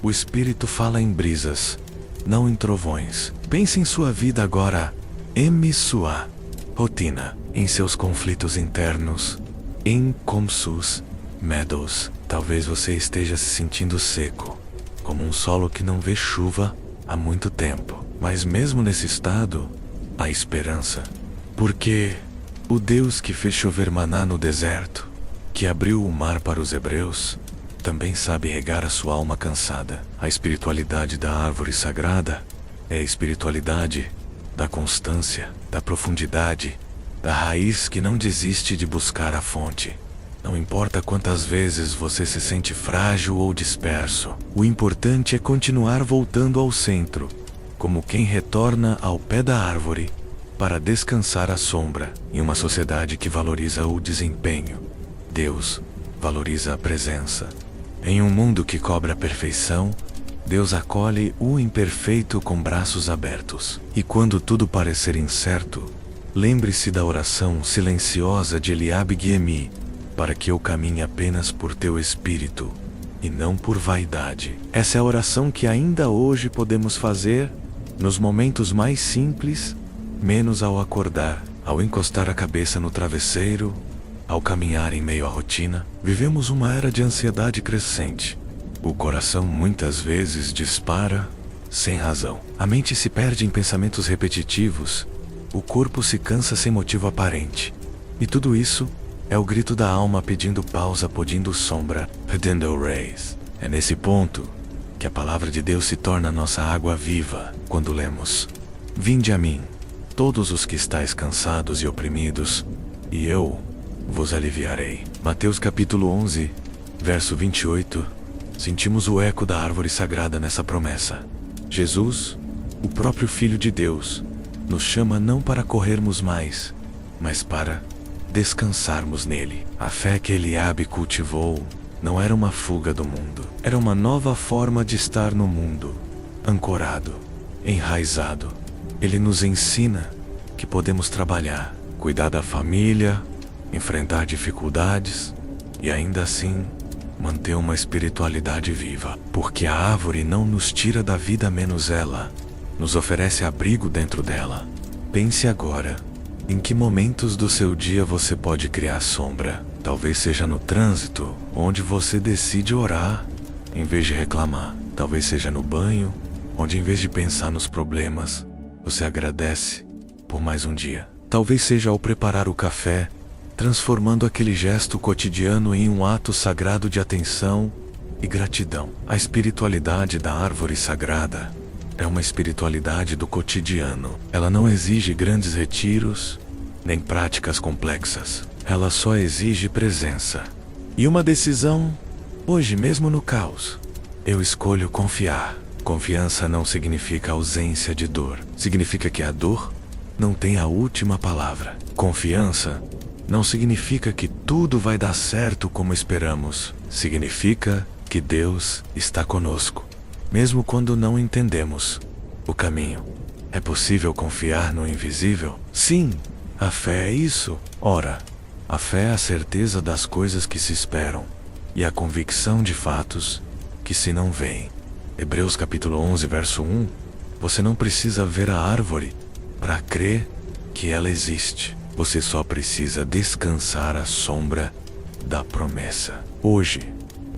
O Espírito fala em brisas, não em trovões. Pense em sua vida agora, em sua rotina, em seus conflitos internos, em sus medos. Talvez você esteja se sentindo seco, como um solo que não vê chuva há muito tempo. Mas mesmo nesse estado, há esperança. Porque o Deus que fez chover maná no deserto, que abriu o mar para os hebreus, também sabe regar a sua alma cansada. A espiritualidade da árvore sagrada é a espiritualidade da constância, da profundidade, da raiz que não desiste de buscar a fonte. Não importa quantas vezes você se sente frágil ou disperso, o importante é continuar voltando ao centro, como quem retorna ao pé da árvore para descansar à sombra. Em uma sociedade que valoriza o desempenho, Deus valoriza a presença. Em um mundo que cobra a perfeição, Deus acolhe o imperfeito com braços abertos. E quando tudo parecer incerto, lembre-se da oração silenciosa de Eliabe Guiemi, para que eu caminhe apenas por teu espírito, e não por vaidade. Essa é a oração que ainda hoje podemos fazer, nos momentos mais simples, menos ao acordar, ao encostar a cabeça no travesseiro, ao caminhar em meio à rotina. Vivemos uma era de ansiedade crescente. O coração muitas vezes dispara sem razão. A mente se perde em pensamentos repetitivos. O corpo se cansa sem motivo aparente. E tudo isso é o grito da alma pedindo pausa, pedindo sombra, pedindo rays. É nesse ponto que a palavra de Deus se torna nossa água viva quando lemos: Vinde a mim, todos os que estáis cansados e oprimidos, e eu vos aliviarei. Mateus capítulo 11, verso 28. Sentimos o eco da árvore sagrada nessa promessa. Jesus, o próprio Filho de Deus, nos chama não para corrermos mais, mas para descansarmos nele. A fé que Eliabe cultivou não era uma fuga do mundo, era uma nova forma de estar no mundo, ancorado, enraizado. Ele nos ensina que podemos trabalhar, cuidar da família, enfrentar dificuldades e ainda assim manter uma espiritualidade viva. Porque a árvore não nos tira da vida menos ela nos oferece abrigo dentro dela. Pense agora, em que momentos do seu dia você pode criar sombra? Talvez seja no trânsito, onde você decide orar em vez de reclamar. Talvez seja no banho, onde em vez de pensar nos problemas, você agradece por mais um dia. Talvez seja ao preparar o café, transformando aquele gesto cotidiano em um ato sagrado de atenção e gratidão. A espiritualidade da árvore sagrada é uma espiritualidade do cotidiano. Ela não exige grandes retiros, nem práticas complexas. Ela só exige presença. E uma decisão, hoje mesmo no caos. Eu escolho confiar. Confiança não significa ausência de dor. Significa que a dor não tem a última palavra. Confiança não significa que tudo vai dar certo como esperamos. Significa que Deus está conosco, mesmo quando não entendemos o caminho. É possível confiar no invisível? Sim, a fé é isso. Ora, a fé é a certeza das coisas que se esperam e a convicção de fatos que se não veem. Hebreus capítulo 11, verso 1. Você não precisa ver a árvore para crer que ela existe. Você só precisa descansar à sombra da promessa. Hoje,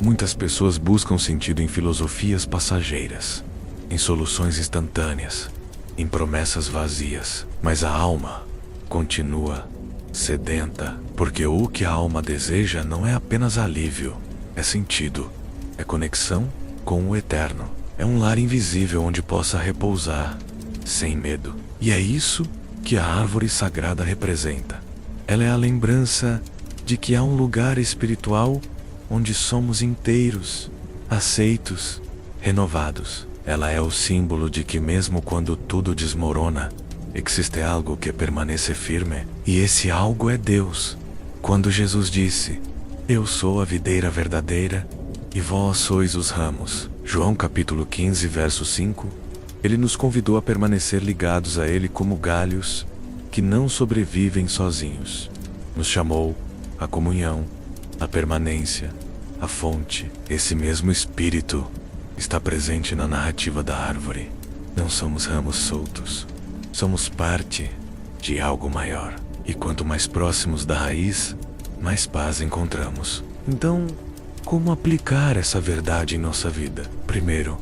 muitas pessoas buscam sentido em filosofias passageiras, em soluções instantâneas, em promessas vazias. Mas a alma continua sedenta, porque o que a alma deseja não é apenas alívio, é sentido, é conexão com o eterno. É um lar invisível onde possa repousar, sem medo. E é isso que a árvore sagrada representa. Ela é a lembrança de que há um lugar espiritual onde somos inteiros, aceitos, renovados. Ela é o símbolo de que mesmo quando tudo desmorona, existe algo que permanece firme, e esse algo é Deus. Quando Jesus disse: Eu sou a videira verdadeira, e vós sois os ramos. João capítulo 15, verso 5. Ele nos convidou a permanecer ligados a Ele como galhos que não sobrevivem sozinhos. Nos chamou à comunhão, à permanência, à fonte. Esse mesmo Espírito está presente na narrativa da árvore. Não somos ramos soltos. Somos parte de algo maior. E quanto mais próximos da raiz, mais paz encontramos. Então, como aplicar essa verdade em nossa vida? Primeiro,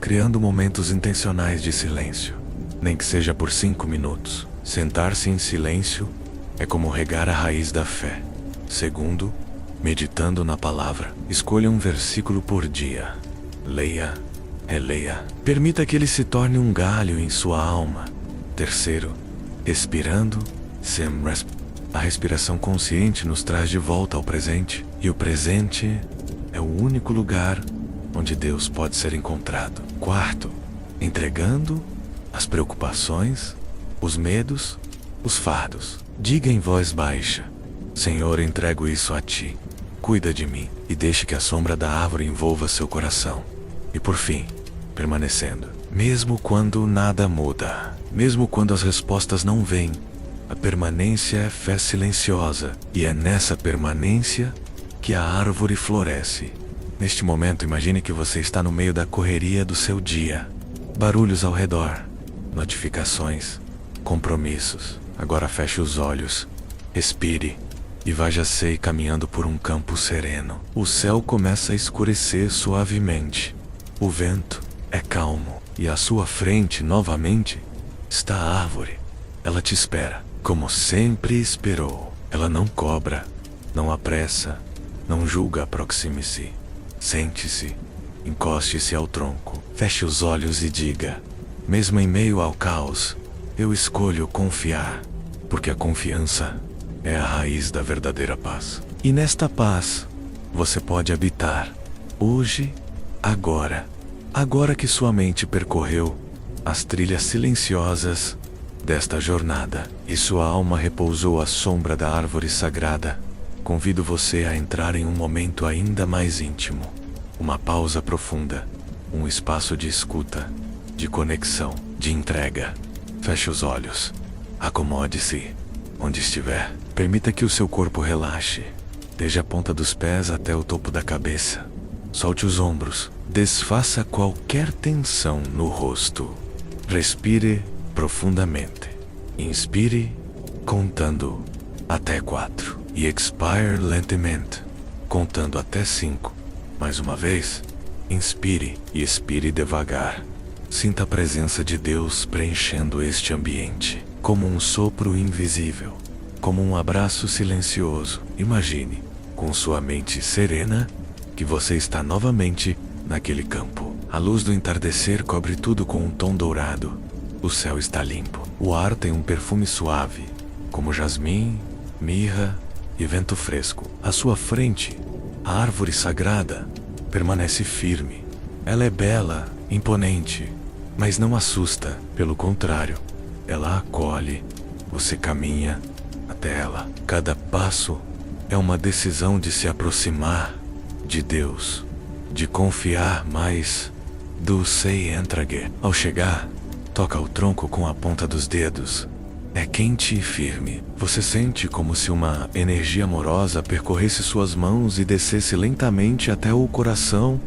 criando momentos intencionais de silêncio, nem que seja por 5 minutos. Sentar-se em silêncio é como regar a raiz da fé. Segundo, meditando na palavra. Escolha um versículo por dia. Leia, releia. Permita que ele se torne um galho em sua alma. Terceiro, respirando, a respiração consciente nos traz de volta ao presente. E o presente é o único lugar onde Deus pode ser encontrado. Quarto, entregando as preocupações, os medos, os fardos. Diga em voz baixa: Senhor, entrego isso a Ti. Cuida de mim e deixe que a sombra da árvore envolva seu coração. E por fim, permanecendo. Mesmo quando nada muda, mesmo quando as respostas não vêm, a permanência é fé silenciosa. E é nessa permanência que a árvore floresce. Neste momento, imagine que você está no meio da correria do seu dia. Barulhos ao redor, notificações, compromissos. Agora feche os olhos, respire e vá-se caminhando por um campo sereno. O céu começa a escurecer suavemente. O vento é calmo e à sua frente, novamente, está a árvore. Ela te espera, como sempre esperou. Ela não cobra, não apressa, não julga. Aproxime-se. Sente-se Encoste-se ao tronco, feche os olhos e diga: mesmo em meio ao caos, eu escolho confiar, porque a confiança é a raiz da verdadeira paz. E nesta paz, você pode habitar, hoje, agora que sua mente percorreu as trilhas silenciosas desta jornada e sua alma repousou à sombra da árvore sagrada. Convido você a entrar em um momento ainda mais íntimo, uma pausa profunda, um espaço de escuta, de conexão, de entrega. Feche os olhos, acomode-se onde estiver, permita que o seu corpo relaxe, desde a ponta dos pés até o topo da cabeça. Solte os ombros, desfaça qualquer tensão no rosto. Respire profundamente. Inspire, contando até 4. E expire lentamente, contando até 5. Mais uma vez, inspire e expire devagar. Sinta a presença de Deus preenchendo este ambiente, como um sopro invisível, como um abraço silencioso. Imagine, com sua mente serena, que você está novamente naquele campo. A luz do entardecer cobre tudo com um tom dourado. O céu está limpo. O ar tem um perfume suave, como jasmim, mirra e vento fresco. À sua frente, a árvore sagrada permanece firme. Ela é bela, imponente, mas não assusta. Pelo contrário, ela acolhe. Você caminha até ela. Cada passo é uma decisão de se aproximar de Deus, de confiar mais do sei entregue. Ao chegar, toca o tronco com a ponta dos dedos. É quente e firme. Você sente como se uma energia amorosa percorresse suas mãos e descesse lentamente até o coração.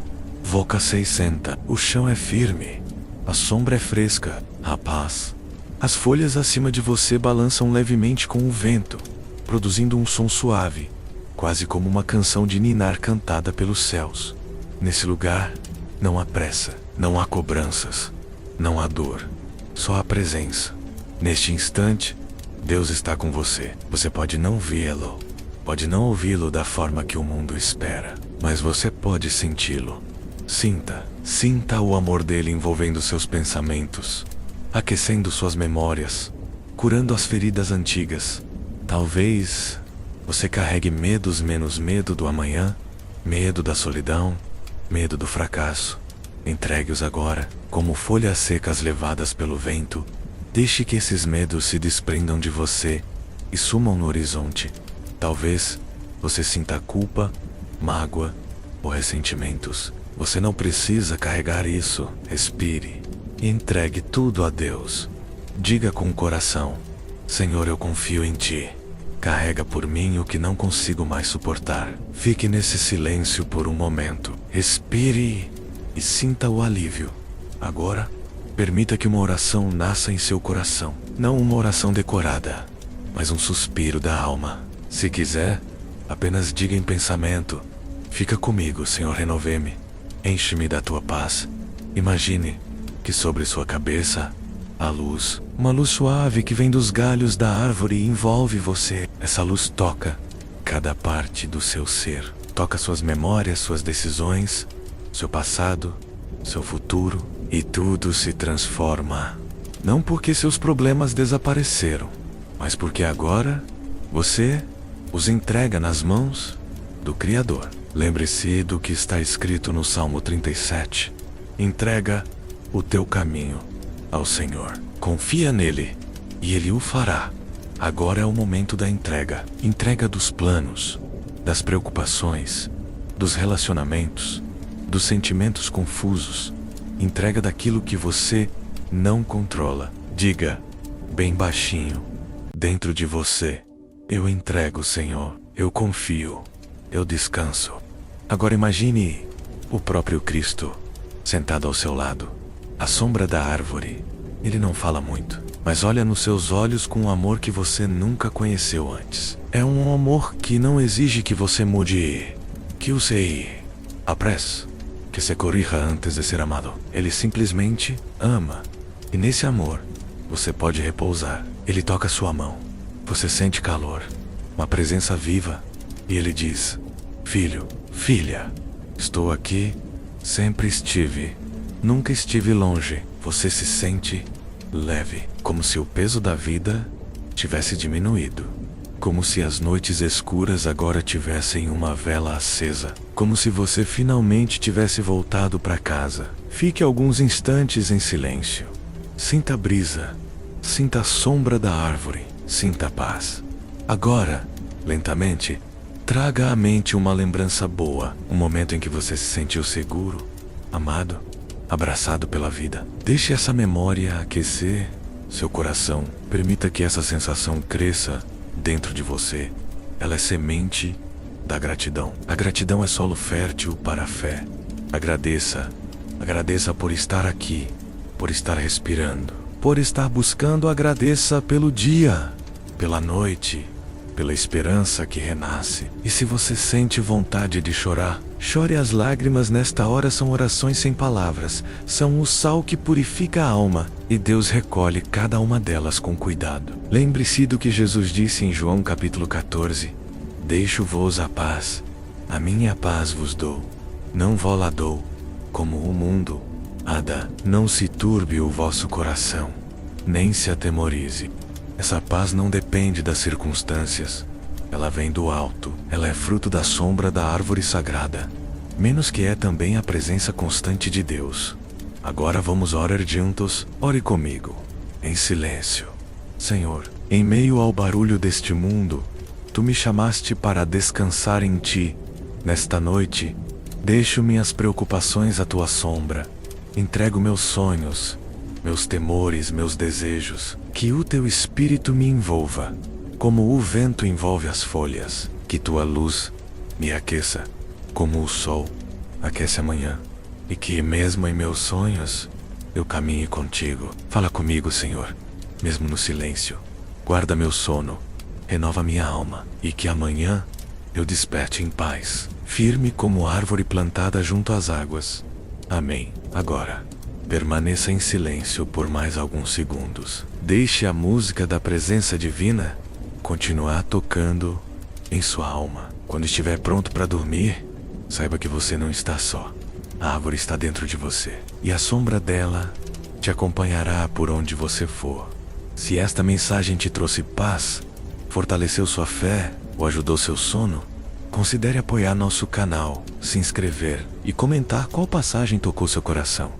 Voca 60. O chão é firme. A sombra é fresca. A paz. As folhas acima de você balançam levemente com o vento, produzindo um som suave, quase como uma canção de ninar cantada pelos céus. Nesse lugar, não há pressa, não há cobranças, não há dor, só a presença. Neste instante, Deus está com você. Você pode não vê-lo, pode não ouvi-lo da forma que o mundo espera, mas você pode senti-lo. Sinta o amor dele envolvendo seus pensamentos, aquecendo suas memórias, curando as feridas antigas. Talvez você carregue medos, menos medo do amanhã, medo da solidão, medo do fracasso. Entregue-os agora, como folhas secas levadas pelo vento. Deixe que esses medos se desprendam de você e sumam no horizonte. Talvez você sinta culpa, mágoa ou ressentimentos. Você não precisa carregar isso. Respire e entregue tudo a Deus. Diga com o coração: Senhor, eu confio em Ti. Carrega por mim o que não consigo mais suportar. Fique nesse silêncio por um momento. Respire e sinta o alívio. Agora, permita que uma oração nasça em seu coração. Não uma oração decorada, mas um suspiro da alma. Se quiser, apenas diga em pensamento: fica comigo, Senhor, renovê-me. Enche-me da Tua paz. Imagine que sobre sua cabeça há luz. Uma luz suave que vem dos galhos da árvore e envolve você. Essa luz toca cada parte do seu ser. Toca suas memórias, suas decisões, seu passado, seu futuro. E tudo se transforma. Não porque seus problemas desapareceram, mas porque agora você os entrega nas mãos do Criador. Lembre-se do que está escrito no Salmo 37. Entrega o teu caminho ao Senhor. Confia nele e ele o fará. Agora é o momento da entrega. Entrega dos planos, das preocupações, dos relacionamentos, dos sentimentos confusos. Entrega daquilo que você não controla. Diga, bem baixinho, dentro de você: eu entrego, Senhor. Eu confio. Eu descanso. Agora imagine o próprio Cristo sentado ao seu lado, à sombra da árvore. Ele não fala muito, mas olha nos seus olhos com um amor que você nunca conheceu antes. É um amor que não exige que você mude, que use apresse, que se corrija antes de ser amado. Ele simplesmente ama. E nesse amor, você pode repousar. Ele toca sua mão. Você sente calor, uma presença viva. E ele diz: filho, filha, estou aqui Sempre estive. Nunca estive longe. Você se sente leve, como se o peso da vida tivesse diminuído. Como se as noites escuras agora tivessem uma vela acesa. Como se você finalmente tivesse voltado para casa. Fique alguns instantes em silêncio. Sinta a brisa. Sinta a sombra da árvore. Sinta a paz. Agora, lentamente, traga à mente uma lembrança boa. Um momento em que você se sentiu seguro, amado, abraçado pela vida. Deixe essa memória aquecer seu coração. Permita que essa sensação cresça dentro de você. Ela é semente da gratidão. A gratidão é solo fértil para a fé. Agradeça. Agradeça por estar aqui, por estar respirando, por estar buscando. Agradeça pelo dia, pela noite, pela esperança que renasce. E se você sente vontade de chorar, chore. As lágrimas nesta hora são orações sem palavras, são o sal que purifica a alma, e Deus recolhe cada uma delas com cuidado. Lembre-se do que Jesus disse em João capítulo 14: Deixo-vos a paz, a minha paz vos dou, não vou-la dou, como o mundo a dá. Não se turbe o vosso coração, nem se atemorize. Essa paz não depende das circunstâncias. Ela vem do alto. Ela é fruto da sombra da árvore sagrada. Menos que é também a presença constante de Deus. Agora vamos orar juntos. Ore comigo, em silêncio. Senhor, em meio ao barulho deste mundo, Tu me chamaste para descansar em Ti. Nesta noite, deixo minhas preocupações à Tua sombra. Entrego meus sonhos, meus temores, meus desejos. Que o Teu Espírito me envolva, como o vento envolve as folhas. Que Tua luz me aqueça, como o sol aquece a manhã. E que mesmo em meus sonhos, eu caminhe contigo. Fala comigo, Senhor, mesmo no silêncio. Guarda meu sono, renova minha alma. E que amanhã eu desperte em paz, firme como árvore plantada junto às águas. Amém. Agora, permaneça em silêncio por mais alguns segundos. Deixe a música da presença divina continuar tocando em sua alma. Quando estiver pronto para dormir, saiba que você não está só. A árvore está dentro de você, e a sombra dela te acompanhará por onde você for. Se esta mensagem te trouxe paz, fortaleceu sua fé ou ajudou seu sono, considere apoiar nosso canal, se inscrever e comentar qual passagem tocou seu coração,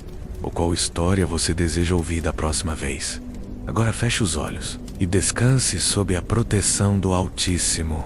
ou qual história você deseja ouvir da próxima vez. Agora feche os olhos e descanse sob a proteção do Altíssimo.